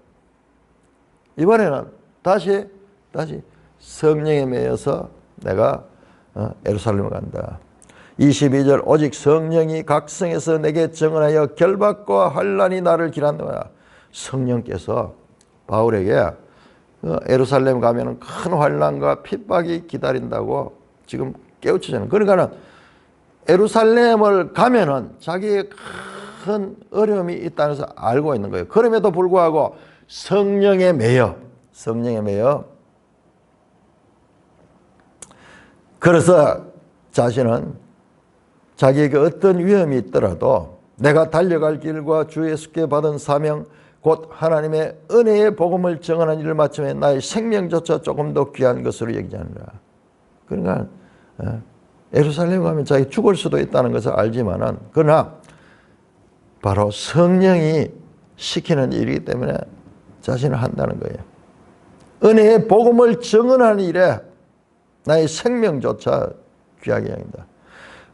이번에는 다시 성령에 매여서 내가 예루살렘을 간다. 22절 오직 성령이 각 성에서 내게 증언하여 결박과 환난이 나를 기란다. 성령께서 바울에게 예루살렘 가면 큰 환난과 핍박이 기다린다고 지금 깨우치잖아요. 그러니까는 예루살렘을 가면은 자기의 큰 어려움이 있다는 것을 알고 있는 거예요. 그럼에도 불구하고 성령에 매여 그래서 자신은 자기에게 어떤 위험이 있더라도 내가 달려갈 길과 주 예수께 받은 사명 곧 하나님의 은혜의 복음을 증언하는 일을 마치면 나의 생명조차 조금 더 귀한 것으로 여기지 않느라. 그러니까 예루살렘 가면 자기 죽을 수도 있다는 것을 알지만은 그러나 바로 성령이 시키는 일이기 때문에 자신을 한다는 거예요. 은혜의 복음을 증언하는 일에 나의 생명조차 귀하게 여긴다.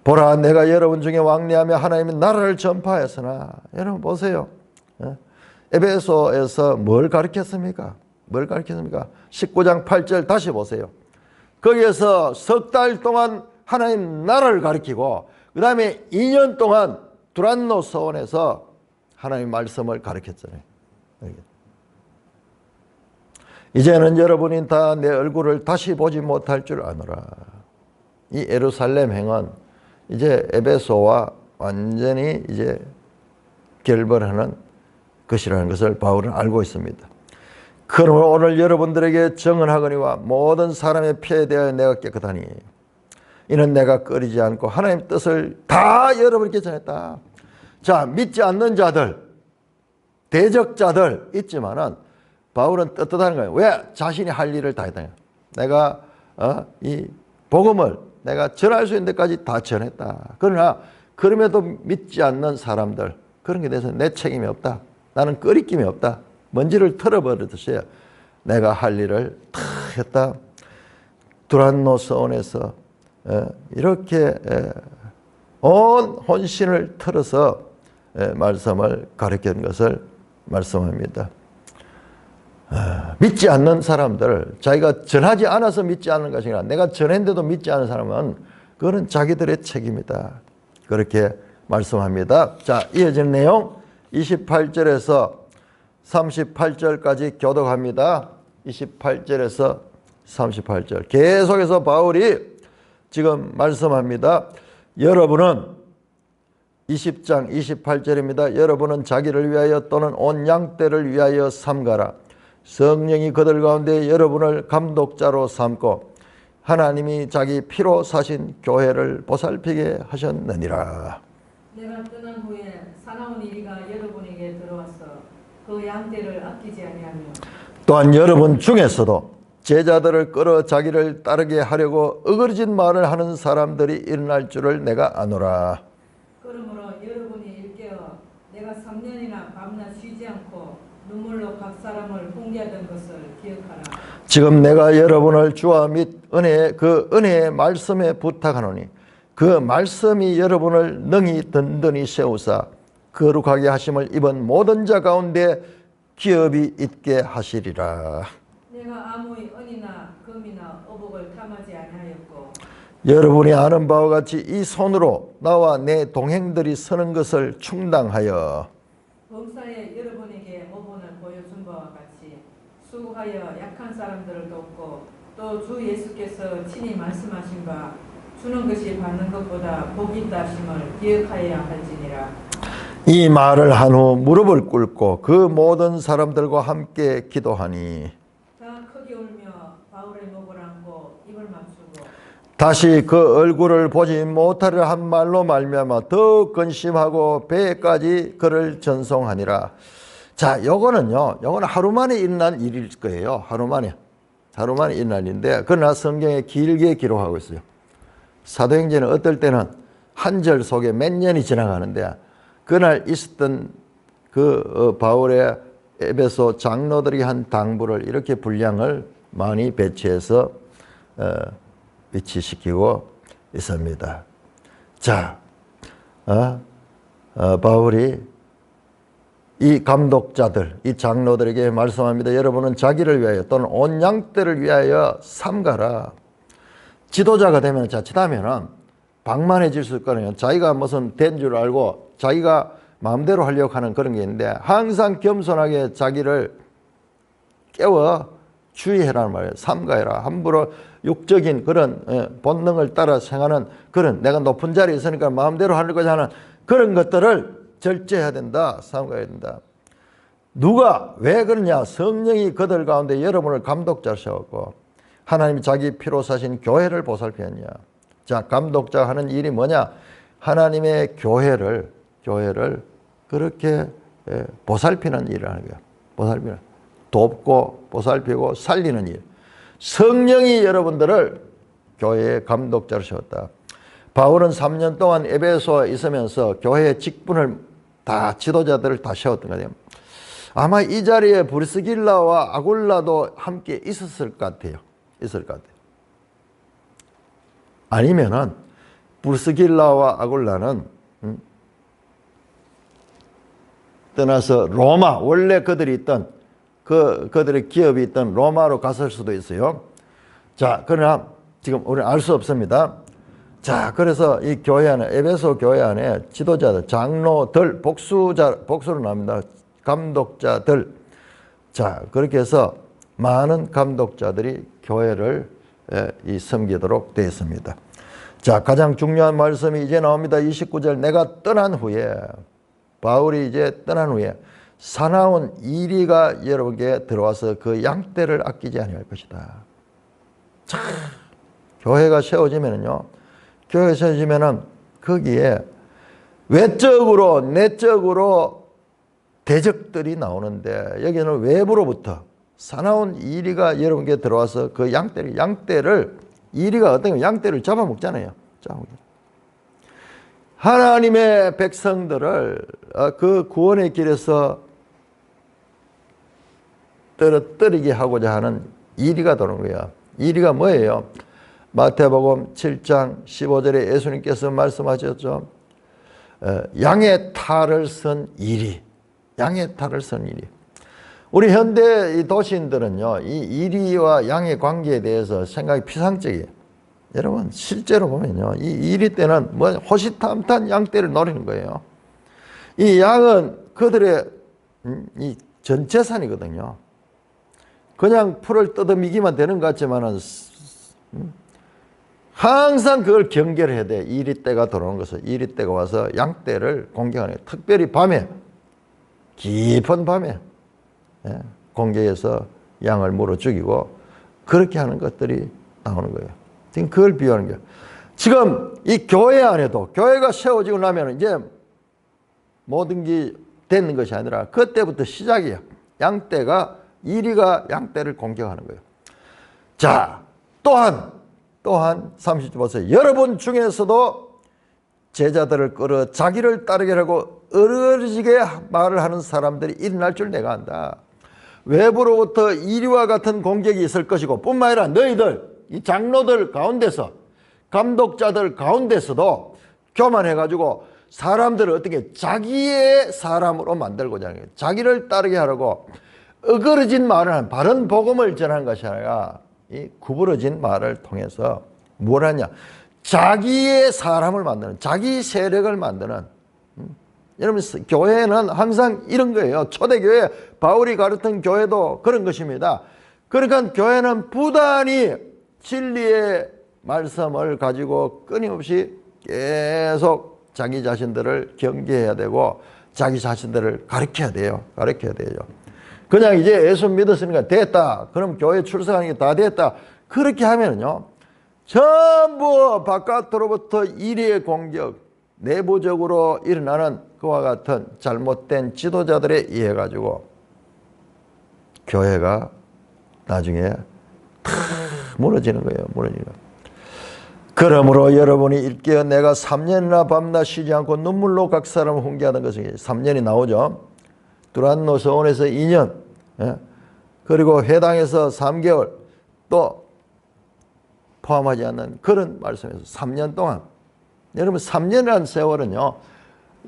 보라, 내가 여러분 중에 왕래하며 하나님의 나라를 전파했으나. 여러분 보세요. 에베소에서 뭘 가르쳤습니까? 19장 8절 다시 보세요. 거기에서 석 달 동안 하나님 나라를 가르치고 그 다음에 2년 동안 두란노 서원에서 하나님 말씀을 가르쳤잖아요. 이제는 여러분이 다 내 얼굴을 다시 보지 못할 줄 아노라. 이 예루살렘 행은 이제 에베소와 완전히 이제 결별하는 것이라는 것을 바울은 알고 있습니다. 그러므로 오늘 여러분들에게 증언하거니와 모든 사람의 피에 대하여 내가 깨끗하니 이는 내가 꺼리지 않고 하나님의 뜻을 다 여러분께 전했다. 자, 믿지 않는 자들, 대적자들 있지만은 바울은 떳떳한 거예요. 왜? 자신이 할 일을 다 했다. 내가 이 복음을 내가 전할 수 있는 데까지 다 전했다. 그러나 그럼에도 믿지 않는 사람들, 그런 게 대해서 내 책임이 없다. 나는 꺼리낌이 없다. 먼지를 털어버리듯이 내가 할 일을 다 했다. 두란노 서원에서 이렇게 온 혼신을 털어서 말씀을 가르치는 것을 말씀합니다. 믿지 않는 사람들, 자기가 전하지 않아서 믿지 않는 것이 아니라 내가 전했는데도 믿지 않는 사람은 그거는 자기들의 책임이다. 그렇게 말씀합니다. 자, 이어지는 내용 28절에서 38절까지 교독합니다. 28절에서 38절 계속해서 바울이 지금 말씀합니다. 여러분은 20장 28절입니다. 여러분은 자기를 위하여 또는 온 양떼를 위하여 삼가라. 성령이 그들 가운데 여러분을 감독자로 삼고 하나님이 자기 피로 사신 교회를 보살피게 하셨느니라. 내가 떠난 후에 사나운 이리가 여러분에게 들어와서 그 양떼를 아끼지 아니하며 또한 여러분 중에서도 제자들을 끌어 자기를 따르게 하려고 어그러진 말을 하는 사람들이 일어날 줄을 내가 아노라. 그러므로 여러분이 일깨어 내가 3년이나 밤낮 쉬지 않고 눈물로 각 사람을 훈계하던 것을 기억하라. 지금 내가 여러분을 주와 및 은혜의 말씀에 부탁하노니 그 말씀이 여러분을 능히 든든히 세우사 거룩하게 하심을 입은 모든 자 가운데 기업이 있게 하시리라. 내가 아무의 은이나 금이나 어복을 탐하지 아니하였고 여러분이 아는 바와 같이 이 손으로 나와 내 동행들이 서는 것을 충당하여 범사에 여러분에게 모본을 보여준 바와 같이 수고하여 약한 사람들을 돕고 또 주 예수께서 친히 말씀하신 바 주는 것이 받는 것보다 복이 있다 하심을 기억하여야 할지니라. 이 말을 한 후 무릎을 꿇고 그 모든 사람들과 함께 기도하니 다 크게 울며 바울의 목을 안고 입을 맞추고 다시 그 얼굴을 보지 못하려 한 말로 말미암아 더욱 근심하고 배에까지 그를 전송하니라. 자, 요거는 하루 만에 일어난 일일 거예요. 하루 만에 일어난 일인데, 그러나 성경에 길게 기록하고 있어요. 사도행전은 어떨 때는 한 절 속에 몇 년이 지나가는데, 그날 있었던 그 바울의 에베소 장로들이 한 당부를 이렇게 분량을 많이 배치해서 위치시키고 있습니다. 자, 바울이 이 감독자들, 이 장로들에게 말씀합니다. 여러분은 자기를 위하여 또는 온 양떼를 위하여 삼가라. 지도자가 되면 자칫하면은 방만해질 수 있거든요. 자기가 무슨 된 줄 알고 자기가 마음대로 하려고 하는 그런 게 있는데, 항상 겸손하게 자기를 깨워 주의해라는 말이에요. 삼가해라. 함부로 육적인 그런 본능을 따라 생하는 그런, 내가 높은 자리에 있으니까 마음대로 하는 거지 하는 그런 것들을 절제해야 된다. 삼가해야 된다. 누가 왜 그러냐? 성령이 그들 가운데 여러분을 감독자로 세웠고 하나님이 자기 피로 사신 교회를 보살피었냐. 자, 감독자가 하는 일이 뭐냐? 하나님의 교회를 그렇게 보살피는 일을 하는 거야. 보살피는, 돕고 보살피고 살리는 일. 성령이 여러분들을 교회의 감독자로 세웠다. 바울은 3년 동안 에베소에 있으면서 교회의 직분을 다, 지도자들을 다 세웠던 거예요. 아마 이 자리에 브리스길라와 아굴라도 함께 있었을 것 같아요. 아니면은 브리스길라와 아굴라는 떠나서 로마, 원래 그들이 있던 그들의 기업이 있던 로마로 갔을 수도 있어요. 자, 그러나 지금 우리는 알 수 없습니다. 자, 그래서 이 교회 안에, 에베소 교회 안에 지도자들, 장로들, 복수로 나옵니다. 감독자들. 자, 그렇게 해서 많은 감독자들이 교회를 섬기도록 되어 있습니다. 자, 가장 중요한 말씀이 이제 나옵니다. 29절. 내가 떠난 후에, 바울이 이제 떠난 후에 사나운 이리가 여러분께 들어와서 그 양떼를 아끼지 아니할 것이다. 자, 교회가 세워지면은요, 거기에 외적으로 내적으로 대적들이 나오는데, 여기는 외부로부터 사나운 이리가 여러분께 들어와서 그 양떼를 이리가 어떤 게 양떼를 잡아먹잖아요. 하나님의 백성들을 그 구원의 길에서 떨어뜨리게 하고자 하는 이리가 들어오는 거예요. 이리가 뭐예요? 마태복음 7장 15절에 예수님께서 말씀하셨죠. 양의 탈을 쓴 이리. 양의 탈을 쓴 이리. 우리 현대 이 도시인들은요, 이 이리와 양의 관계에 대해서 생각이 피상적이에요. 여러분, 실제로 보면요, 이 이리 때는 뭐 호시탐탐 양떼를 노리는 거예요. 이 양은 그들의 이 전 재산이거든요. 그냥 풀을 뜯어미기만 되는 것 같지만은 항상 그걸 경계를 해야 돼. 이리 때가 들어오는 것을. 이리 때가 와서 양떼를 공격하는 거예요. 특별히 밤에, 깊은 밤에 공격해서 양을 물어 죽이고 그렇게 하는 것들이 나오는 거예요. 지금 그걸 비유하는 거예요. 지금 이 교회 안에도, 교회가 세워지고 나면 이제 모든 게 되는 것이 아니라 그때부터 시작이에요. 이리가 양떼를 공격하는 거예요. 자, 또한 30절 보세요. 여러분 중에서도 제자들을 끌어 자기를 따르게 하고 어르러지게 말을 하는 사람들이 일어날 줄 내가 안다. 외부로부터 이리와 같은 공격이 있을 것이고, 뿐만 아니라 너희들, 이 장로들 가운데서, 감독자들 가운데서도 교만해가지고 사람들을 어떻게 자기의 사람으로 만들고자 하는 거예요. 자기를 따르게 하려고 어그러진 말을 하는, 바른 복음을 전하는 것이 아니라 이 구부러진 말을 통해서 뭘 하냐? 자기의 사람을 만드는, 자기 세력을 만드는 여러분 교회는 항상 이런 거예요. 초대교회 바울이 가르친 교회도 그런 것입니다. 그러니까 교회는 부단히 진리의 말씀을 가지고 끊임없이 계속 자기 자신들을 경계해야 되고 자기 자신들을 가르쳐야 돼요. 가르쳐야 되죠. 그냥 이제 예수 믿었으니까 됐다. 그럼 교회 출석하는 게 다 됐다. 그렇게 하면요. 전부 바깥으로부터 이리의 공격, 내부적으로 일어나는 그와 같은 잘못된 지도자들에 의해 가지고 교회가 나중에 다 무너지는 거예요. 무너지는 거예요. 그러므로 여러분이 일깨어 내가 3년이나 밤낮 쉬지 않고 눈물로 각 사람을 훈계하던 것은 3년이 나오죠. 두란노 서원에서 2년, 그리고 회당에서 3개월, 또 포함하지 않는 그런 말씀에서 3년 동안. 여러분 3년이라는 세월은요.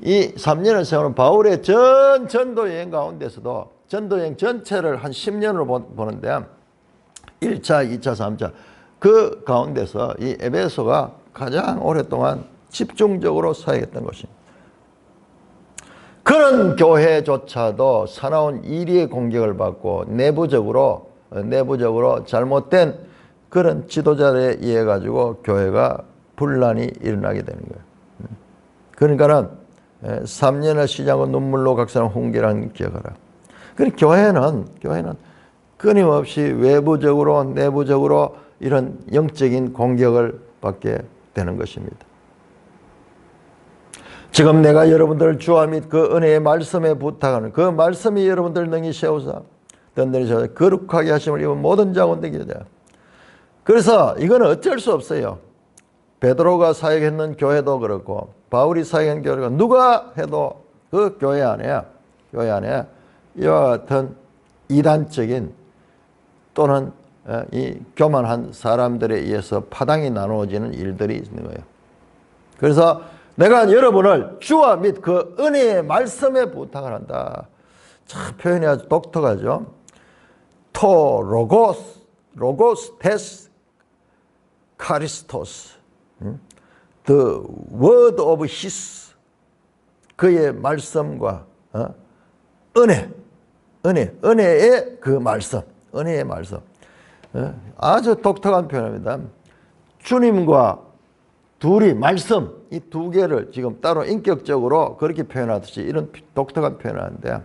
이 3년의 세월은 바울의 전 전도여행 가운데서도 전도여행 전체를 한 10년으로 보는데 1차, 2차, 3차 그 가운데서 이 에베소가 가장 오랫동안 집중적으로 사역했던 것입니다. 그런 교회조차도 사나운 이리의 공격을 받고 내부적으로 잘못된 그런 지도자에 의해 가지고 교회가 분란이 일어나게 되는 거예요. 그러니까는 3년을 쉬지 않고 눈물로 각 사람 훈계라는 기억하라. 그러니까 교회는 끊임없이 외부적으로 내부적으로 이런 영적인 공격을 받게 되는 것입니다. 지금 내가 여러분들을 주와 및 그 은혜의 말씀에 부탁하는 그 말씀이 여러분들 능히 세우사 든든히 세우사 거룩하게 하심을 입은 모든 자원들 기도자. 그래서 이건 어쩔 수 없어요. 베드로가 사역했는 교회도 그렇고 바울이 사역한 교회가 누가 해도 그 교회 안에 이와 같은 이단적인 또는 이 교만한 사람들에 의해서 파당이 나누어지는 일들이 있는 거예요. 그래서 내가 여러분을 주와 및 그 은혜의 말씀에 부탁을 한다. 참 표현이 아주 독특하죠. 토 로고스 테스 카리스토스 the word of his 그의 말씀과 은혜의 그 말씀 은혜의 말씀 아주 독특한 표현입니다. 주님과 둘이 말씀 이 두 개를 지금 따로 인격적으로 그렇게 표현하듯이 이런 독특한 표현을 하는데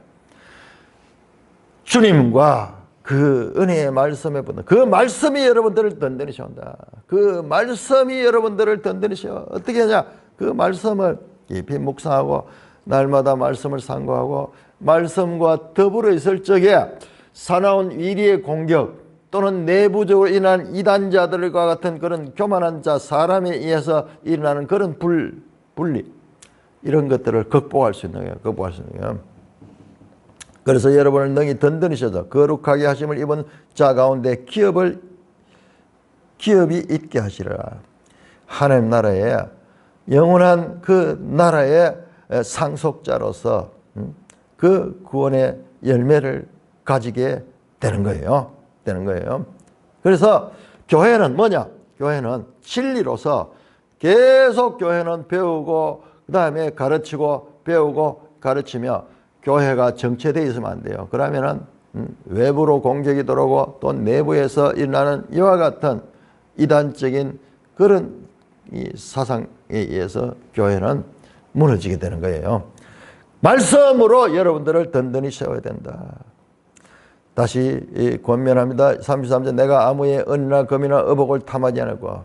주님과 그 은혜의 말씀에 붙는 그 말씀이 여러분들을 든든히 세운다. 그 말씀이 여러분들을 든든히 세워. 어떻게 하냐? 그 말씀을 깊이 묵상하고 날마다 말씀을 상고하고 말씀과 더불어 있을 적에 사나운 위리의 공격 또는 내부적으로 일어난 이단자들과 같은 그런 교만한 자 사람에 의해서 일어나는 그런 분리 이런 것들을 극복할 수 있는 거예요. 그래서 여러분을 능히 든든히 셔서 거룩하게 하심을 입은 자 가운데 기업이 있게 하시라. 하나님 나라에 영원한 그 나라의 상속자로서 그 구원의 열매를 가지게 되는 거예요. 그래서 교회는 뭐냐? 교회는 진리로서 계속 교회는 배우고 그 다음에 가르치고 배우고 가르치며 교회가 정체되어 있으면 안 돼요. 그러면은 외부로 공격이 들어오고 또 내부에서 일어나는 이와 같은 이단적인 그런 이 사상에 의해서 교회는 무너지게 되는 거예요. 말씀으로 여러분들을 든든히 세워야 된다. 다시 권면합니다. 33절 내가 아무의 은이나 금이나 의복을 탐하지 않고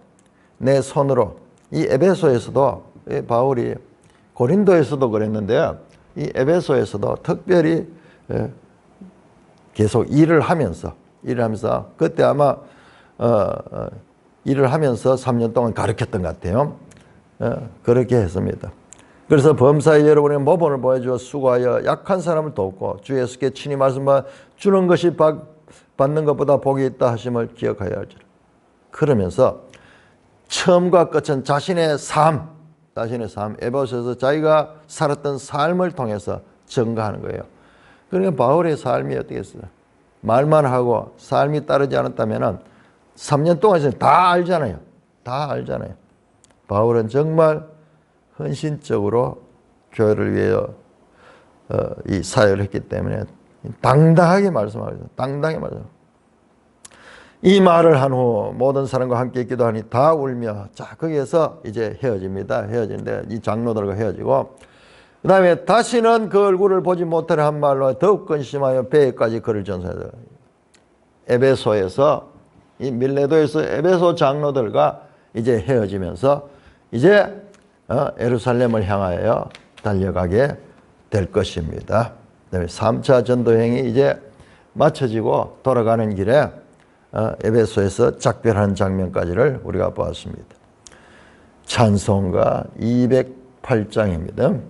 내 손으로 이 에베소에서도 바울이 고린도에서도 그랬는데요. 이 에베소에서도 특별히 계속 일을 하면서 그때 아마 일을 하면서 3년 동안 가르쳤던 것 같아요. 그렇게 했습니다. 그래서 범사에 여러분의 모범을 보여주어 수고하여 약한 사람을 돕고 주 예수께 친히 말씀하 주는 것이 받는 것보다 복이 있다 하심을 기억하여 할지라. 그러면서 처음과 끝은 자신의 삶 에베소에서 자기가 살았던 삶을 통해서 증거하는 거예요. 그러니까 바울의 삶이 어떻게 했어요? 말만 하고 삶이 따르지 않았다면 3년 동안 다 알잖아요. 바울은 정말 헌신적으로 교회를 위해 이 사역을 했기 때문에 당당하게 말씀하겠습니다. 당당하게 말씀. 이 말을 한 후 모든 사람과 함께 있기도 하니 다 울며 자 거기에서 이제 헤어집니다. 헤어지는데 이 장로들과 헤어지고 그 다음에 다시는 그 얼굴을 보지 못하려 한 말로 더욱 근심하여 배에까지 그를 전사하여 에베소에서 이 밀레도에서 에베소 장로들과 이제 헤어지면서 이제 예루살렘을 향하여 달려가게 될 것입니다. 그다음에 3차 전도행이 이제 마쳐지고 돌아가는 길에 에베소에서 작별하는 장면까지를 우리가 보았습니다. 찬송가 208장입니다.